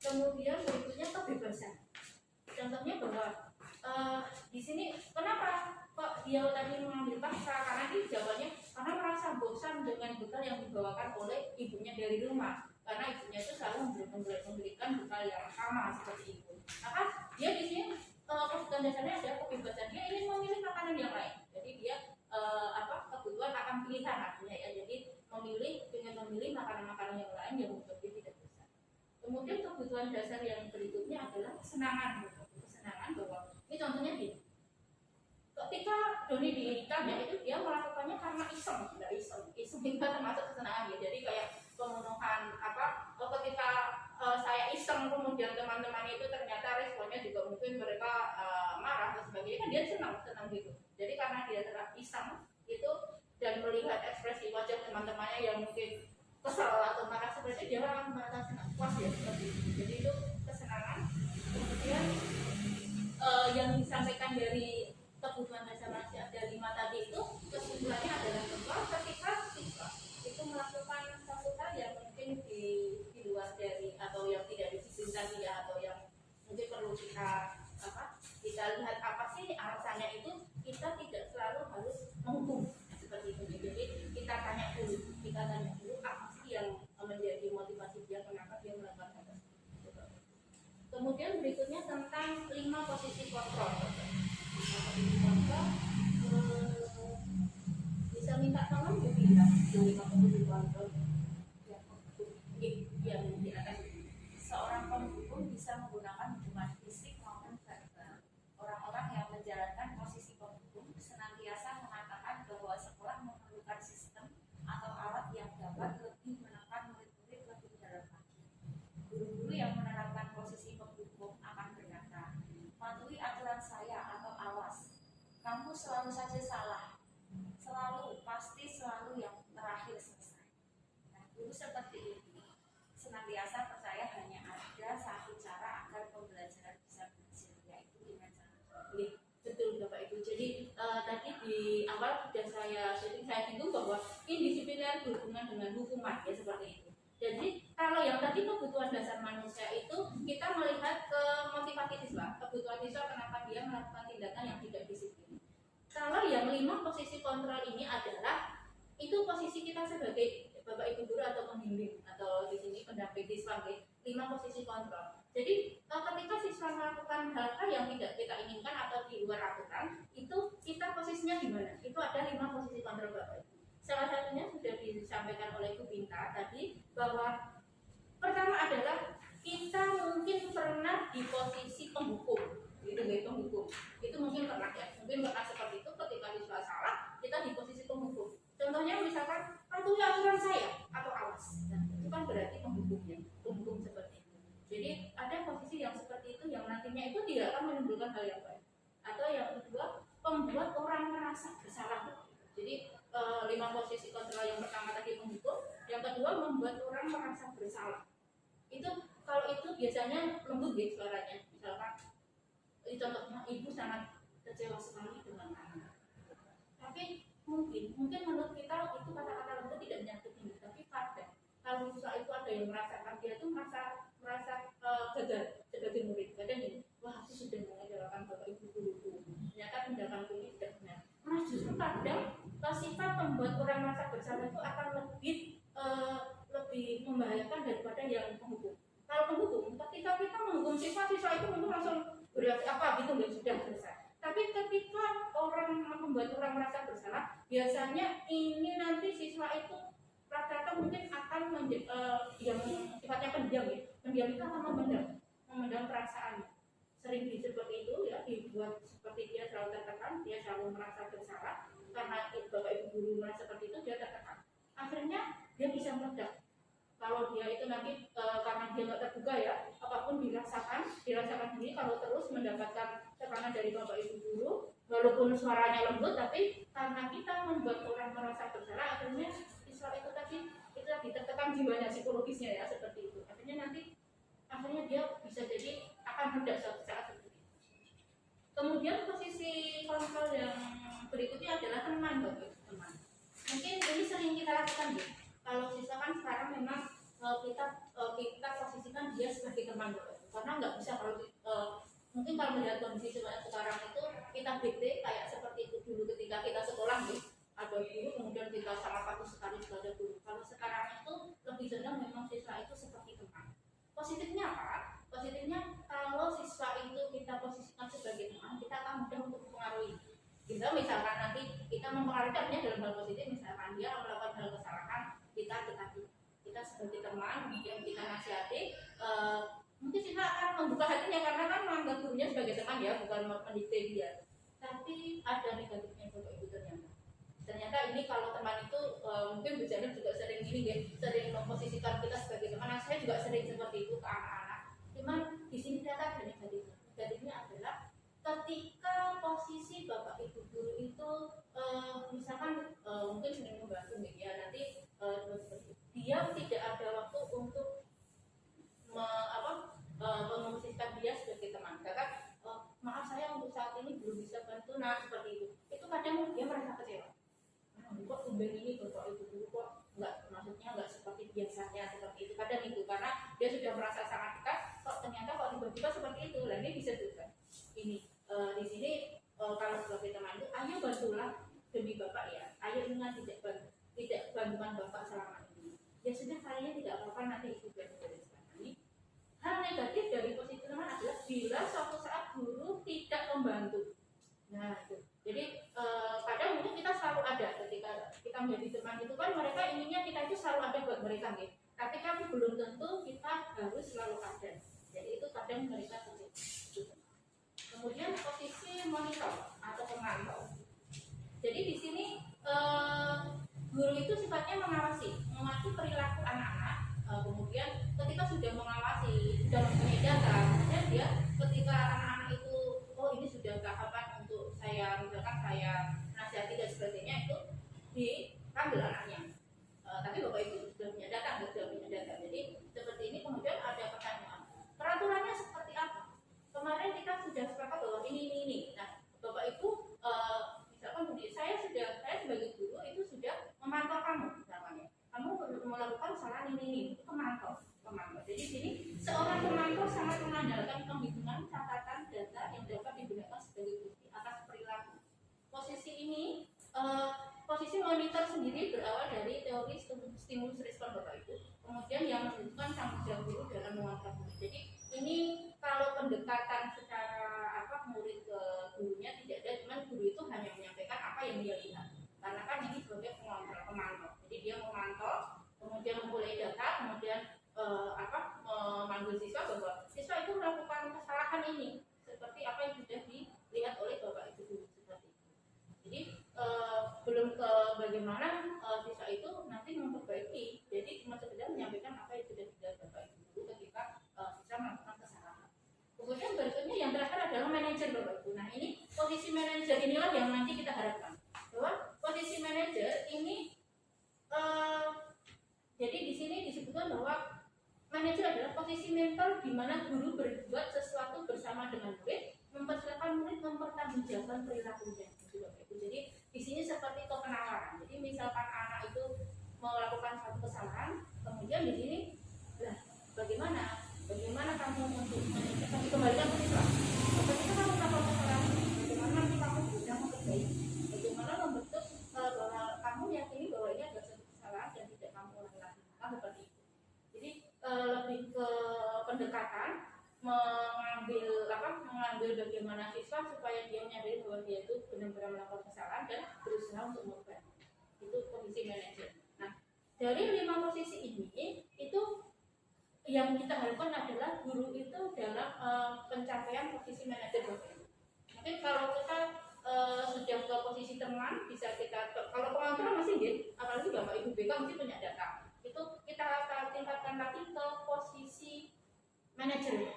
Kemudian berikutnya kebebasan. Contohnya bahwa di sini kenapa kok dia tadi mengambil paksa, karena dia jawabannya karena merasa bosan dengan bekal yang dibawakan oleh ibunya dari rumah, karena ibunya itu selalu memberikan bekal yang sama seperti itu. Maka dia di sini kebutuhan dasarnya adalah kebebasan, dia ingin memilih makanan yang lain. Jadi dia kebutuhan akan pilihan artinya ya. Jadi ingin memilih makanan-makanan yang lain yang membuat dia tidak bosan. Kemudian kebutuhan dasar yang berikutnya adalah kesenangan. Kesenangan bahwa ini contohnya gini. Ketika Doni diikat ya itu dia melakukannya karena iseng itu termasuk kesenangan ya. Jadi kayak pemenuhan ketika saya iseng kemudian teman-teman itu ternyata responnya juga mungkin mereka marah dan sebagainya, kan dia senang gitu. Jadi karena dia iseng itu dan melihat ekspresi wajah teman-temannya yang mungkin kesal atau marah seperti itu, dia akan merasa senang puas ya seperti itu. Jadi itu kesenangan. Kemudian yang disampaikan dari kebutuhan dasar manusia ada 5 tadi itu kesimpulannya adalah bahwa ketika siswa itu melakukan satu hal yang mungkin di luar dari atau yang tidak disiplin tadi ya, atau yang mungkin perlu kita lihat apa sih alasannya, itu kita tidak selalu harus menghukum seperti itu. Jadi kita tanya dulu apa sih yang menjadi motivasi dia, kenapa dia melakukan hal tersebut. Kemudian berikutnya tentang 5 posisi kontrol. Bisa minta tolong ya kita dari posisi kontrol yang di atas. Seorang penghukum bisa menggunakan hukuman fisik maupun verbal. Orang-orang yang menjalankan posisi penghukum senantiasa mengatakan bahwa sekolah memerlukan sistem atau alat yang dapat lebih menekan murid-murid lebih dalam lagi. Guru-guru yang menerapkan posisi penghukum akan berkata, "Patuhi aturan saya," atau "awas, kamu selalu saja salah, pasti selalu yang terakhir selesai." Nah, guru seperti ini senantiasa percaya hanya ada satu cara agar pembelajaran bisa berhasil, yaitu dengan cara betul Bapak Ibu. Jadi tadi di awal sudah saya singgung bahwa indisipliner berhubungan dengan hukuman ya, seperti itu. Jadi kalau yang tadi kebutuhan dasar manusia itu kita melihat ke motivasi siswa, kebutuhan siswa kenapa dia melakukan tindakan yang tidak disiplin. Kalau yang 5 posisi kontrol ini adalah itu posisi kita sebagai Bapak Ibu guru atau pembimbing atau di sini pendamping siswa, 5 posisi kontrol. Jadi ketika siswa melakukan hal-hal yang tidak kita inginkan atau di luar aturan, itu kita posisinya di mana? Itu ada 5 posisi kontrol Bapak Ibu. Salah satunya sudah disampaikan oleh Bu Binta tadi, bahwa pertama adalah kita mungkin pernah di posisi penghukum. Penghukum itu mungkin pernah ya, mungkin pernah seperti itu ketika siswa salah kita di posisi penghukum. Contohnya misalkan patuhi aturan saya atau awas, nah, itu kan berarti penghukum seperti itu. Jadi ada posisi yang seperti itu yang nantinya itu tidak akan menimbulkan hal yang baik. Atau yang kedua, membuat orang merasa bersalah. Jadi 5 posisi kontrol yang pertama tadi penghukum, yang kedua membuat orang merasa bersalah. Itu kalau itu biasanya lembut gitu suaranya, misalkan contohnya ibu sangat kecewa sekali dengan anak, tapi mungkin menurut kita itu kata-kata lembut tidak menyakiti, tapi kadang kalau siswa itu ada yang merasakan dia itu merasa gagal sebagai murid. Kadang ini, wah aku sudah mengecewakan bapak ibu guruku, ternyata tindakanku ini tidak benar. Nah justru kadang sifat membuat orang merasa bersalah itu akan lebih membahayakan daripada yang penghukum. Kalau penghukum, ketika kita menghukum siswa itu mungkin langsung berarti apa gitu, nggak, sudah selesai. Tapi ketika orang membuat orang merasa bersalah, biasanya ini nanti siswa itu rata-rata mungkin akan yang sifatnya pendiam ya. Pendiam itu akan memendam perasaannya. Sering seperti itu ya, dibuat seperti dia selalu tertekan, dia selalu merasa bersalah karena bapak ibu guru merasa seperti itu, dia tertekan. Akhirnya dia bisa meledak. Kalau dia itu nanti karena dia nggak terbuka ya, apapun dirasakan sendiri. Kalau terus mendapatkan tekanan dari bapak ibu guru, walaupun suaranya lembut, tapi karena kita membuat orang merasa bersalah, akhirnya siswa itu tadi tertekan jiwanya, psikologisnya ya, seperti itu. Akhirnya dia bisa jadi akan meledak suatu saat seperti itu. Kemudian posisi kontrol yang berikutnya adalah teman, teman. Mungkin ini sering kita lakukan ya. Kalau siswa kan sekarang memang kita posisikan dia sebagai teman, karena nggak bisa kalau Mungkin kalau melihat kondisi sekarang itu kita bete kayak seperti itu dulu ketika kita sekolah nih, ada guru kemudian kita sangat patuh sekali kepada guru. Kalau sekarang itu lebih cenderung memang siswa itu seperti teman. Positifnya apa? Positifnya kalau siswa itu kita posisikan sebagai teman, kita akan mudah untuk mempengaruhi. Kita misalkan nanti kita mempengaruhi artinya dalam hal positif, misalkan dia melakukan hal kesalahan, kita sebagai teman, kemudian kita nasihati, mungkin kita akan membuka hatinya karena kan menganggap gurunya sebagai teman ya, bukan mendikte dia. Tapi ada negatifnya Bapak Ibu ternyata ini kalau teman itu mungkin Bu Janet juga sering gini ya, sering memposisikan kita sebagai teman. Nah, saya juga sering seperti itu ke anak-anak. Cuman di sini ternyata ada negatifnya. Negatifnya adalah ketika posisi Bapak Ibu guru itu misalkan mungkin sering membantu media, nanti dia tidak ada waktu untuk memposisikan dia sebagai teman. Katakan maaf saya untuk saat ini belum bisa bantu, nah seperti itu. Itu kadang dia merasa kecewa. Kok tumben ini Bapak Ibu guru kok maksudnya nggak seperti biasanya seperti itu, kadang itu karena dia sudah merasa sangat dekat, kok ternyata kok tiba-tiba seperti itu. Lah ini bisa juga ini di sini kalau sebagai teman itu ayo bantulah demi Bapak ya, ayo ingat tidak bantuan Bapak selama ini ya sudah, kayaknya tidak apa-apa, nanti Ibu beres ini. Hal negatif dari posisi teman adalah bila suatu saat guru tidak membantu. Nah itu jadi kadang mungkin kita selalu ada ketika kita menjadi teman itu kan, mereka inginnya kita itu selalu ada buat mereka gitu. Tapi kan belum tentu kita harus selalu ada. Jadi itu kadang mereka gitu. Kemudian posisi monitor atau pemantau. Jadi di sini guru itu sifatnya mengawasi perilaku anak-anak. Kemudian ketika sudah mengawasi, sudah mempunyai data, kemudian dia ketika anak-anak itu ini sudah tahapan untuk saya misalkan saya nasihati dan sebagainya, itu dipanggil anaknya. Tapi Bapak itu sudah punya data, Jadi seperti ini kemudian ada pertanyaan. Peraturannya seperti apa? Kemarin kita sudah sepakat bahwa ini. Nah, Bapak Ibu misalkan saya sebagai guru itu sudah memantau kamu misalkan ya. Kamu melakukan kesalahan ini, itu pemantau. Jadi sini seorang pemantau sangat mengandalkan penghitungan catatan data yang dapat digunakan sebagai bukti atas perilaku. Posisi ini, posisi monitor sendiri berawal dari teori stimulus respon Bapak Ibu. Kemudian yang menentukan tanggung jawab guru dalam mengontrol murid. Jadi ini kalau pendekatan secara murid ke gurunya tidak ada, cuman guru itu hanya menyampaikan apa yang dia lihat. Karena kan ini sebagai pemantau. Jadi dia memantau, kemudian memulai data, kemudian memanggil siswa bahwa siswa itu melakukan kesalahan ini seperti apa yang sudah dilihat oleh Bapak Ibu guru seperti itu. Jadi belum ke bagaimana siswa itu nanti memperbaiki. Jadi cuma sekedar menyampaikan apa yang sudah dilihat Bapak Ibu guru ketika siswa melakukan kesalahan. Kemudian berikutnya yang terakhir adalah manajer Bapak Ibu. Nah ini posisi manajer inilah yang nanti kita harapkan bahwa posisi manajer ini jadi di sini disebutkan bahwa manajer adalah posisi mentor di mana guru berbuat sesuatu bersama dengan murid, mempersiapkan murid mempertanggungjawabkan perilakunya. Jadi di sini seperti kepenawaran. Jadi misalkan anak itu melakukan satu kesalahan, kemudian di sini, bagaimana kamu untuk kembalikan ke siswa? Ketika kamu melakukan kesalahan, bagaimana nanti kamu sudah memperbaiki? Bagaimana membentuk bahwa kamu yakini bahwa ini adalah satu kesalahan dan tidak kamu ulangi lagi? Seperti itu. Jadi lebih ke pendekatan mengambil bagaimana siswa supaya dia menyadari bahwa dia itu benar-benar melakukan kesalahan dan berusaha untuk mengubah. Itu posisi manajer. Nah, dari 5 posisi ini itu yang kita harapkan adalah guru itu dalam pencapaian posisi manajer. Mungkin kalau kita sudah ke posisi teman, bisa kita kalau pengaturan masih apalagi Bapak Ibu BK mesti punya data. Itu kita tingkatkan lagi ke posisi manajer.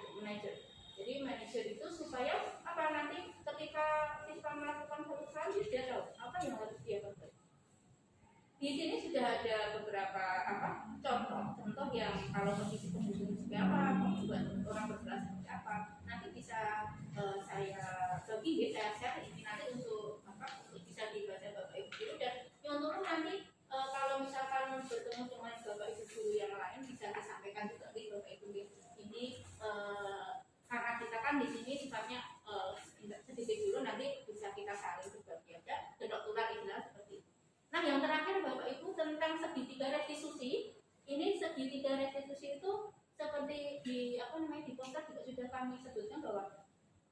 Jadi manajer itu supaya nanti ketika siswa melakukan satu kesalahan dia tahu apa yang harus dia perbaiki. Di sini sudah ada beberapa contoh yang kalau posisi pembunuh seperti apa, membuat orang berkelas seperti apa, nanti bisa saya bagi saya share ini nanti untuk bisa dibaca Bapak Ibu guru, dan yang turun nanti kalau misalkan bertemu dengan Bapak Ibu guru yang lain bisa disampaikan juga di Bapak Ibu. Ini karena kita kan di sini sifatnya terakhir Bapak Ibu tentang segitiga restitusi. Ini segitiga restitusi itu seperti di di poster juga sudah kami sebutkan bahwa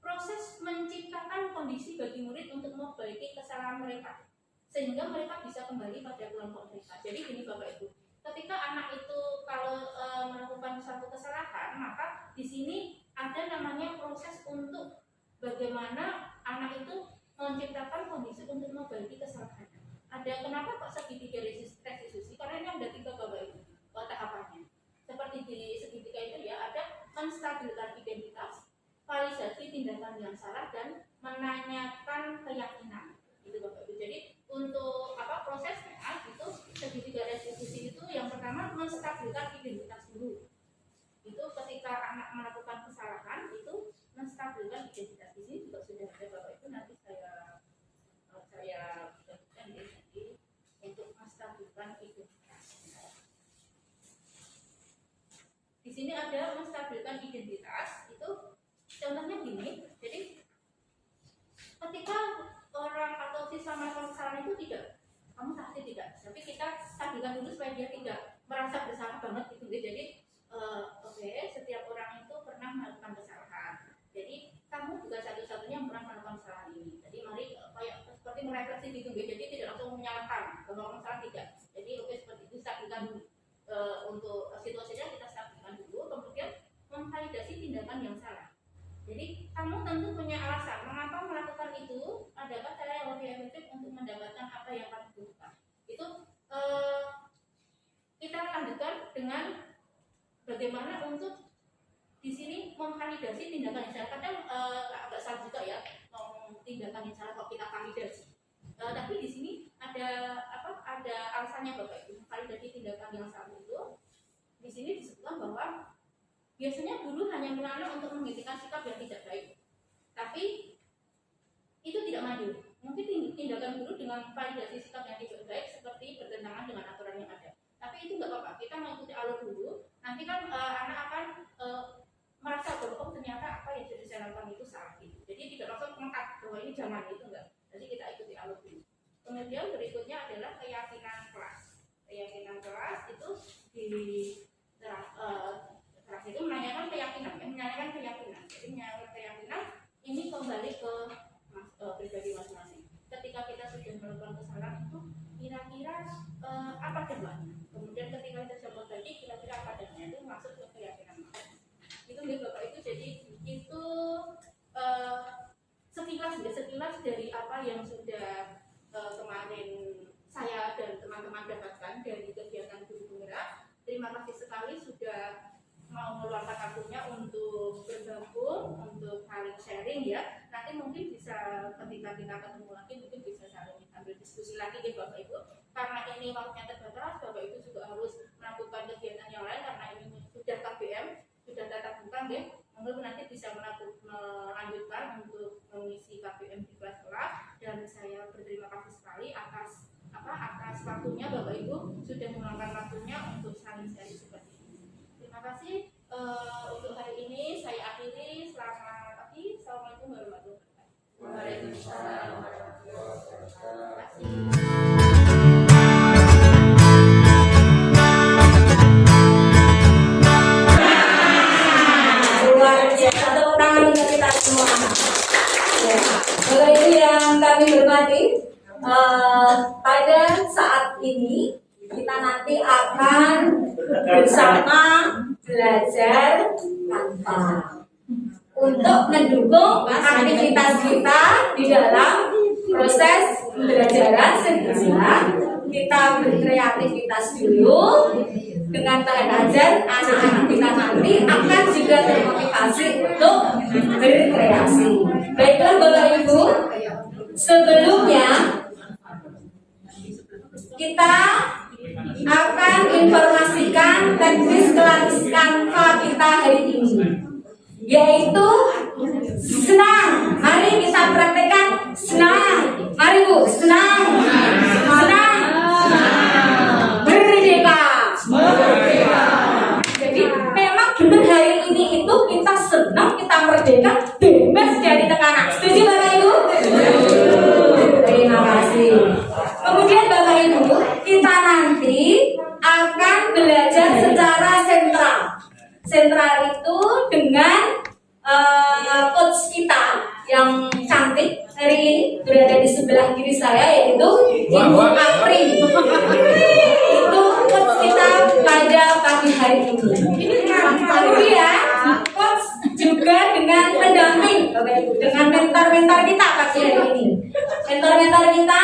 proses menciptakan kondisi bagi murid untuk memperbaiki kesalahan mereka sehingga mereka bisa kembali pada kelompok mereka. Jadi gini Bapak Ibu, ketika anak itu kalau melakukan suatu kesalahan, maka di sini ada namanya proses untuk bagaimana anak itu menciptakan kondisi untuk memperbaiki kesalahan. Ada kenapa kok segitiga restitusi? Karena ini ada 3 Bapak Ibu tahapannya. Seperti di segitiga itu ya, ada menstabilkan identitas, validasi tindakan yang salah, dan menanyakan keyakinan. Itu Bapak Ibu. Jadi untuk prosesnya itu segitiga restitusi itu yang pertama menstabilkan identitas dulu. Itu ketika anak melakukan kesalahan itu menstabilkan identitas. Di sini juga sudah ada Bapak Ibu, nanti saya bagikan nanti untuk menstabilkan identitas. Di sini ada menstabilkan identitas, itu contohnya gini. Jadi ketika orang atau siswa melakukan kesalahan itu kamu pasti tidak, tapi kita stabilkan dulu supaya dia tidak merasa bersalah banget gitu. Jadi setiap orang itu pernah melakukan kesalahan. Jadi kamu juga satu-satunya yang pernah melakukan kesalahan ini. Jadi mari seperti merefleksi gitu. Jadi tidak langsung menyalahkan bahwa salah tidak. Jadi seperti itu stabilkan dulu. Untuk situasinya kita stabilkan dulu, kemudian memvalidasi tindakan yang salah. Jadi kamu tentu punya alasan mengapa melakukan itu, adakah cara yang lebih efektif untuk mendapatkan apa yang kamu butuhkan. Itu kita lanjutkan dengan bagaimana untuk di sini memvalidasi tindakan yang salah. Kadang agak salah juga ya, tindakan yang salah kok kita validasi. Tapi di sini ada alasannya Bapak Ibu. Validasi tindakan yang salah itu di sini disebutkan bahwa biasanya guru hanya melarang untuk menghentikan sikap yang tidak baik, tapi itu tidak maju. Mungkin tindakan guru dengan validasi sikap yang tidak baik seperti bertentangan dengan aturan yang ada. Tapi itu nggak apa-apa, kita mengikuti alur dulu. Nanti kan anak akan merasa bahwa ternyata apa yang sudah saya lakukan itu salah gitu. Jadi tidak langsung mengangkat bahwa ini jangan, itu enggak. Jadi kita ikuti alur dulu. Kemudian berikutnya adalah keyakinan kelas. Keyakinan kelas itu kelas itu menanyakan keyakinan. Jadi menanyakan keyakinan ini kembali ke pribadi masing-masing. Ketika kita sudah melakukan kesalahan itu kira-kira apa dampaknya. Kemudian ketika kita sudah berbagi kira-kira apa dampaknya, itu masuk ke keyakinan. Itu nih Bapak itu. Jadi itu sekilas dari apa yang sudah kemarin saya dan teman-teman dapatkan dari kegiatan Guru Penggerak. Terima kasih sekali sudah mau meluangkan waktunya untuk bergabung, untuk saling sharing ya. Nanti mungkin bisa ketika kita ketemu lagi mungkin bisa saling ambil diskusi lagi ya Bapak Ibu. Karena ini waktunya terbatas, Bapak Ibu juga harus melakukan kegiatan yang lain karena ini sudah KBM, sudah tatap muka ya. Mungkin nanti bisa melanjutkan untuk mengisi KBM di kelas-kelas, dan saya berterima kasih sekali atas waktunya Bapak Ibu sudah meluangkan waktunya untuk saling sharing seperti ini. Terima kasih untuk hari ini saya akhiri. Selamat pagi. Assalamualaikum warahmatullahi wabarakatuh. Waalaikumsalam warahmatullahi wabarakatuh. Terima kasih. Bapak Ibu yang kami hormati, pada saat ini kita nanti akan bersama belajar tanpa untuk mendukung aktivitas kita di dalam proses pembelajaran, sehingga kita berkreativitas dulu. Dengan bahan ajar, anak-anak kita nanti akan juga termotivasi untuk berkreasi. Baiklah Bapak Ibu, sebelumnya kita akan informasikan teknis kelas Canva kita hari ini, yaitu senang. Mari kita praktekkan senang. Mari Bu, senang. Senang. Merdeka. Jadi memang benar hari ini itu kita senang, kita merdeka, bebas dari tekanan. Setuju Bapak Ibu? Terima kasih. Kemudian Bapak Ibu, akan belajar secara sentral. Sentral itu dengan coach kita yang cantik hari ini berada di sebelah kiri saya, yaitu Ibu Apri. Itu coach kita pada pagi hari ini. Kemudian coach juga dengan pendamping Bapak Ibu, dengan mentor-mentor kita pagi hari ini. Mentor-mentor kita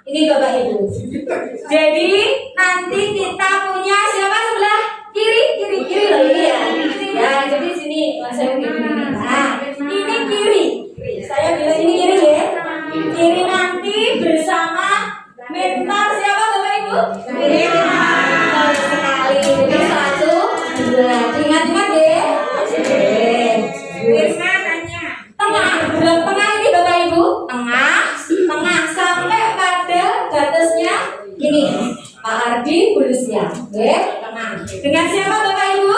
ini Bapak Ibu. Jadi nanti kita punya siapa sebelah kiri loh ini ya. Ya, jadi sini Mas saya ini. Nah, ini kiri. Saya bilang ini kiri ya. Kiri nanti bersama mentor siapa Bapak Ibu? Mentor sekali. Jadi 1, 2. Ingat-ingat ya. Tengah, belah tengah ini Bapak Ibu. Tengah sampai pada batasnya ini. Pak Ardi Bulusya. Oke, tengah. Dengan siapa Bapak Ibu?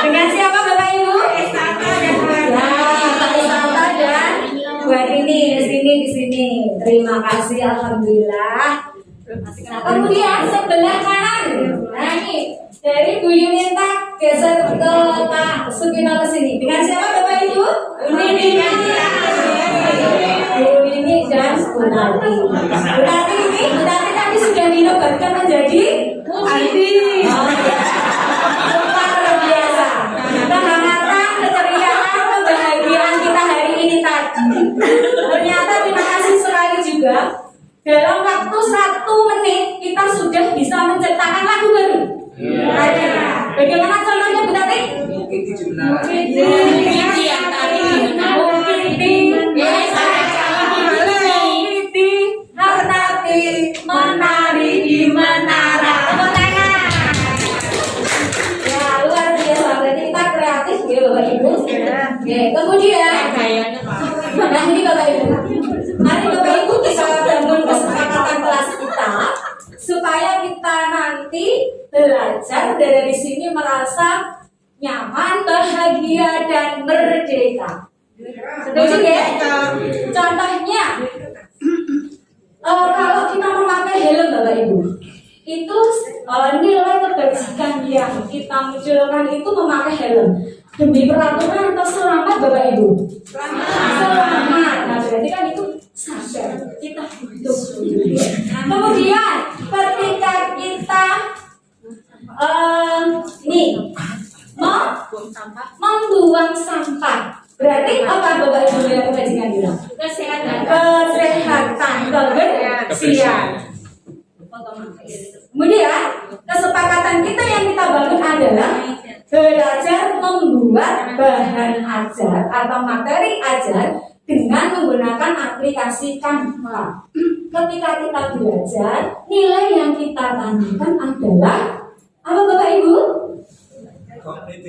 Dengan siapa Bapak Ibu? Pak Isata dan Bu Rini di sini. Terima kasih, alhamdulillah. Nah, kemudian sebelah kanan. Nah ini dari Bu Yuninta geser ke Pak Sugino ke sini. Dengan siapa Bapak Ibu? Bu Nini dan Bu Tati. Bu Tati tadi sudah dinobatkan menjadi Adi. Luar biasa. Kehangatan, keceriaan, kebahagiaan kita hari ini tadi. Ternyata terima kasih sekali juga. Dalam waktu 1 menit kita sudah bisa menciptakan lagu baru. Bagaimana contohnya Bu Tati? Menari di menara. Ya luar biasa, berarti kita kreatif ya Bapak Ibu. Oke, kemudian nah ini Bapak Ibu, mari Bapak Ibu kita bangun kesepakatan kelas kita supaya kita nanti belajar dari sini merasa nyaman, bahagia dan merdeka. Setuju ya? Contohnya kalau kita memakai helm Bapak Ibu, itu nilai kebajikan yang kita munculkan itu memakai helm demi peraturan atau selamat Bapak Ibu? Selamat. Nah berarti kan itu sadar kita hidup. Kemudian ketika kita membuang sampah, berarti apa Bapak Ibu yang kebajikan bilang? Kesehatan, kebersihan. Kemudian kesepakatan kita yang kita bangun adalah belajar membuat bahan ajar atau materi ajar dengan menggunakan aplikasi Canva. Ketika kita belajar, nilai yang kita tanamkan adalah apa Bapak Ibu?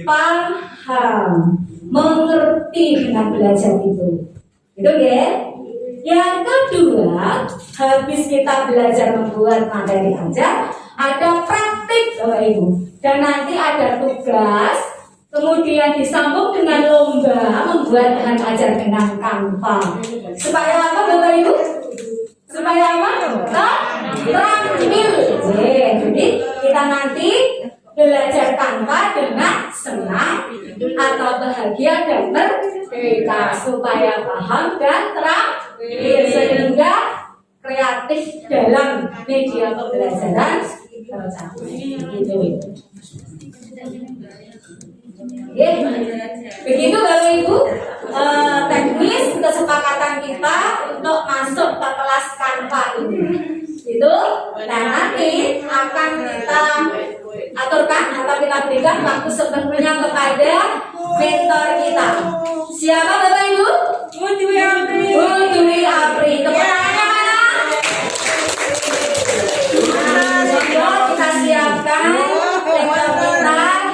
Paham, mengerti dengan belajar itu. Itu ya. Yang kedua, habis kita belajar membuat materi ajar, ada praktik Bapak Ibu. Dan nanti ada tugas, kemudian disambung dengan lomba membuat bahan ajar dengan Canva. Supaya apa Bapak Ibu? Supaya apa? Terampil. Jadi kita nanti belajar Canva dengan senang atau bahagia dan merdeka, supaya paham dan terampil sehingga kreatif dalam media pembelajaran tercapai. Begitu Bapak Ibu teknis kesepakatan kita untuk masuk ke kelas Canva ini. Itu nah nanti akan kita aturkan atau kita berikan waktu sepenuhnya kepada mentor kita. Siapa Bapak Ibu? Bu Dwi Apri. Teman-temannya mana? Kita siapkan mentor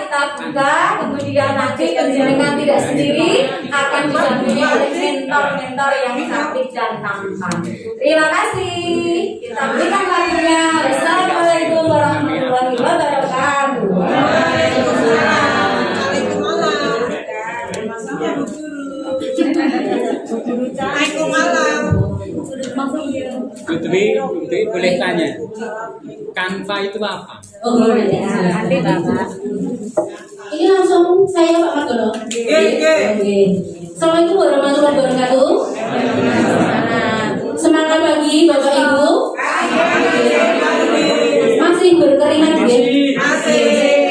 kita buka, kemudian nanti penjenengan tidak sendiri akan didampingi oleh mentor-mentor yang cantik dan tampan. Terima kasih. Kita berikan waktunya. Wassalamualaikum warahmatullahi wabarakatuh. Waalaikumsalam. boleh tanya, Canva itu apa? Oh iya, nanti Bapak. Ini langsung saya Pak Margono. Oke. Assalamualaikum warahmatullahi wabarakatuh. Semangat pagi Bapak Ibu. Masih berkeringat ya?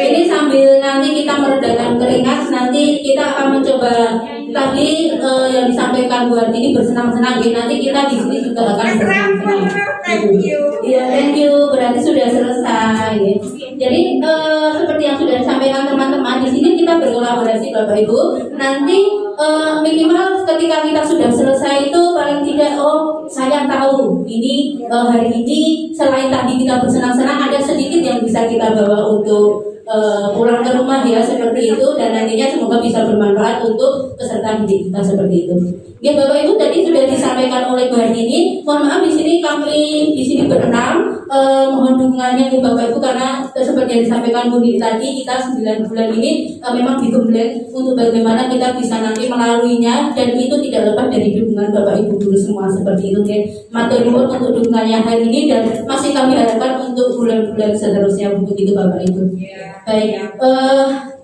Ini sambil nanti kita meredakan keringat, nanti kita akan mencoba tadi yang disampaikan Bu Hartini bersenang-senang ya. Nanti kita di sini juga akan bersenang-senang. Iya, thank you. Berarti sudah selesai. Ya. Jadi seperti yang sudah disampaikan teman-teman, di sini kita berkolaborasi Bapak Ibu. Nanti minimal ketika kita sudah selesai itu paling tidak saya tahu ini hari ini selain tadi kita bersenang-senang ada sedikit yang bisa kita bawa untuk pulang ke rumah ya seperti itu, dan nantinya semoga bisa bermanfaat untuk peserta didik kita seperti itu. Ya Bapak Ibu, tadi sudah disampaikan oleh Bu Hartini. Mohon maaf di sini kami di sini berenam, mohon dukungannya nih Bapak Ibu, karena seperti yang disampaikan Bu Nini tadi, kita 9 bulan ini memang digembleng untuk bagaimana kita bisa nanti melaluinya, dan itu tidak lepas dari dukungan Bapak Ibu guru semua seperti itu ya. Matur nuwun untuk dukungannya hari ini, dan masih kami harapkan untuk bulan-bulan seterusnya begitu Bapak Ibu. Baik,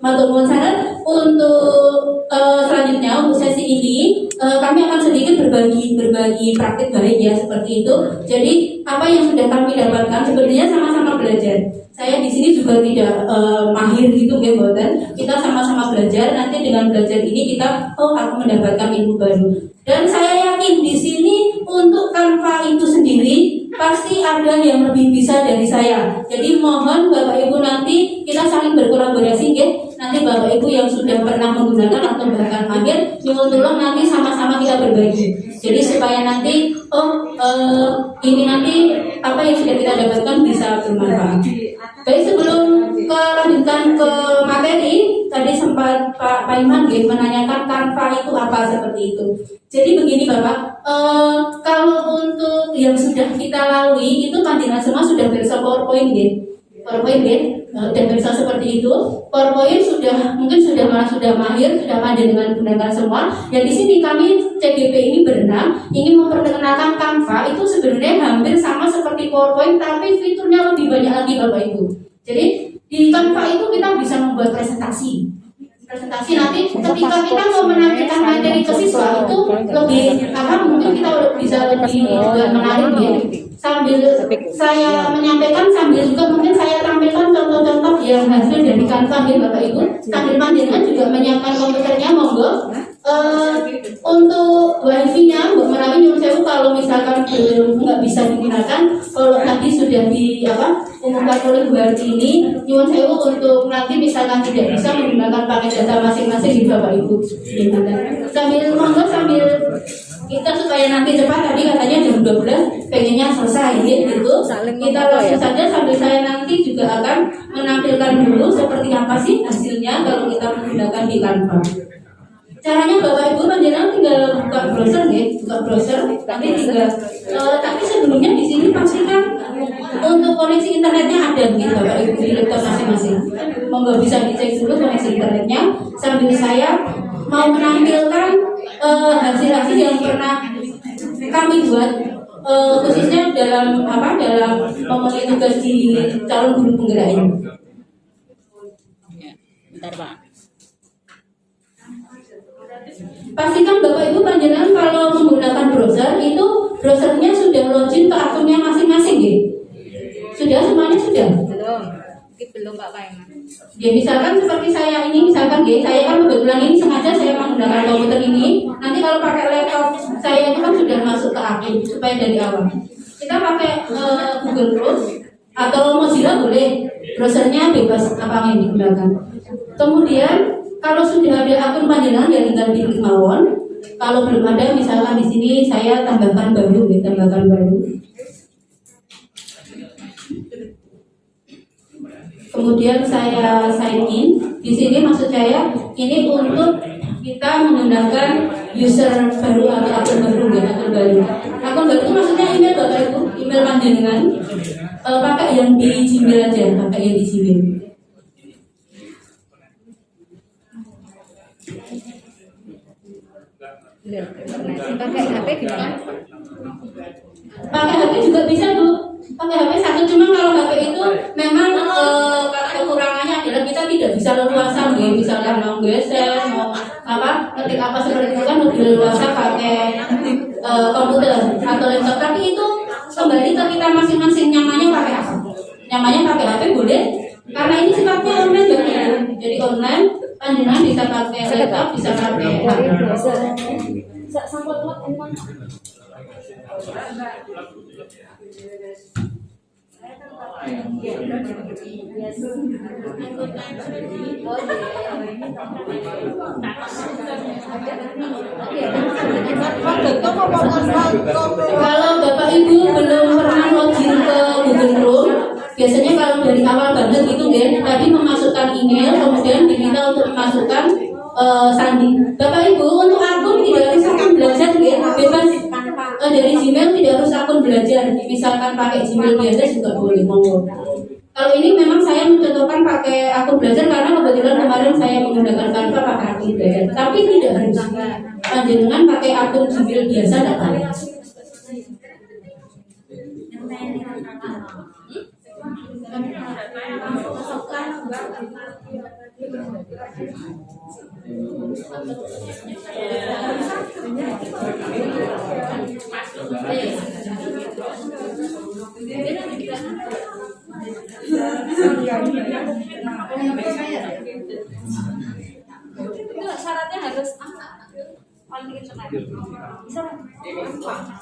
matur nuwun sangat. Untuk selanjutnya untuk sesi ini kami akan sedikit berbagi praktik baik ya seperti itu. Jadi apa yang sudah kami dapatkan sebenarnya sama-sama belajar. Saya di sini juga tidak mahir gitu ya, Boten. Kita sama-sama belajar. Nanti dengan belajar ini kita akan mendapatkan ilmu baru. Dan saya yakin di sini untuk Canva itu sendiri pasti ada yang lebih bisa dari saya. Jadi mohon Bapak Ibu nanti kita saling berkolaborasi ya. Nanti Bapak Ibu yang sudah pernah menggunakan atau bahkan mahir, nyuwun tolong nanti sama-sama kita berbagi. Jadi supaya nanti ini nanti apa yang sudah kita dapatkan bisa bermanfaat. Baik, sebelum lanjutkan ke materi, tadi sempat Pak Iman menanyakan Canva itu apa seperti itu. Jadi begini Bapak, kalau untuk yang sudah kita lalui itu panjenengan semua sudah bisa PowerPoint ya. PowerPoint ya, dan bisa seperti itu. PowerPoint mungkin sudah mahir, sudah pandai dengan gunakan semua. Dan di sini kami CGP ini berenam ingin memperkenalkan Canva itu sebenarnya hampir sama seperti PowerPoint, tapi fiturnya lebih banyak lagi Bapak Ibu. Jadi di Canva itu kita bisa membuat presentasi nanti ketika kita mau menampilkan materi ke siswa itu lebih mungkin kita bisa lebih menarik ya. Sambil saya menyampaikan, sambil juga mungkin saya tampilkan contoh-contoh yang hasil dari Canva ya Bapak Ibu. Sambil panjenengan juga menyiapkan komputernya, monggo. Untuk wifi-nya Mbak Merawi nyuruh saya kalau misalkan belum nggak bisa digunakan, kalau tadi sudah umumkan oleh Bu Hartini, nyuwun saya untuk nanti misalkan tidak bisa menggunakan pakai data masing-masing di Bapak Ibu. Sambil kita supaya nanti cepat, tadi katanya jam 12 pengennya selesai gitu. Kita langsung saja sambil saya nanti juga akan menampilkan dulu seperti apa sih hasilnya kalau kita menggunakan di Canva. Caranya Bapak Ibu panjenengan tinggal buka browser ya, nanti tinggal tapi sebelumnya di sini pastikan untuk koneksi internetnya ada gitu Bapak Ibu di laptop masing-masing. Monggo bisa dicek dulu koneksi internetnya sambil saya mau menampilkan hasil-hasil yang pernah kami buat khususnya dalam memenuhi tugas di calon guru penggerak ini. Bentar Pak. Pastikan Bapak Ibu panjenengan kalau menggunakan browser itu browsernya sudah login ke akunnya masing-masing ya. Sudah semuanya sudah? Belum Pak Paiman. Ya misalkan seperti saya ini, misalkan saya kan kebetulan ini sengaja saya menggunakan komputer ini. Nanti kalau pakai laptop saya itu kan sudah masuk ke akun supaya dari awal. Kita pakai Google Chrome atau Mozilla boleh, browsernya bebas apa yang digunakan. Kemudian kalau sudah ada akun panjenengan ya tinggal diklik mawon. Kalau belum ada misalkan di sini saya tambahkan baru. Kemudian saya sign in. Di sini maksud saya ini untuk kita menggunakan user baru atau akun baru ya, akun baru. Akun baru itu maksudnya email Bapak Ibu, email panjenengan. Pakai yang di Gmail aja, pakai yang di Gmail. Pakai HP gimana? Pakai HP juga bisa Bu, pakai HP satu, cuma kalau HP itu memang kekurangannya adalah kita tidak bisa leluasa nih, misalkan mau geser, mau apa, ketik apa seperti itu kan lebih leluasa pakai komputer atau laptop. Tapi itu kembali ke kita masing-masing, nyamannya pakai apa? Nyamannya pakai HP boleh, karena ini sifatnya online Bapak Ibu. Jadi online, panjenengan bisa pakai laptop, bisa pakai HP. Kalau Bapak Ibu belum pernah login ke Google Chrome, biasanya kalau dari awal banget gitu kan, tadi memasukkan email, kemudian diminta untuk memasukkan sandi. Bapak Ibu untuk akun tidak harus akun belajar kan, bebas. Dari Gmail tidak harus akun belajar, misalkan pakai Gmail biasa juga boleh, monggo. Kalau ini memang saya mencontohkan pakai akun belajar karena kebetulan kemarin saya menggunakan Canva pakai akun belajar, tapi tidak harus. Panjenengan pakai akun Gmail biasa tidak apa. Syaratnya harus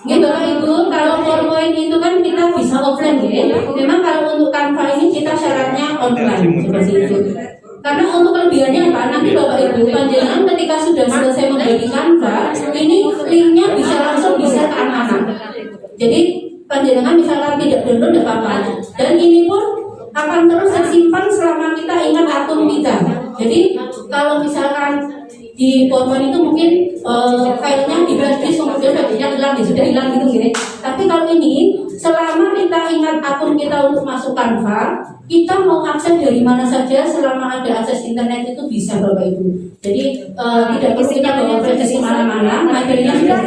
Ya Bapak Ibu, kalau PowerPoint itu kan kita bisa offline ya. Memang kalau untuk Canva ini kita syaratnya online seperti itu. Karena untuk kelebihannya apa? Nanti Bapak Ibu panjenengan ketika sudah selesai membuat Canva, ini linknya bisa langsung bisa ke anak-anak. Jadi panjenengan misalkan tidak download tidak apa-apa. Dan ini pun akan terus tersimpan selama kita ingat akun kita. Jadi kalau misalkan di PowerPoint itu mungkin filenya di flash disk kemudian sudah hilang gitu ya. Tapi kalau ini selama kita ingat akun kita untuk masuk Canva, kita mau akses dari mana saja selama ada akses internet itu bisa Bapak Ibu. Jadi tidak perlu kita bawa flash disk kemana-mana, materinya sudah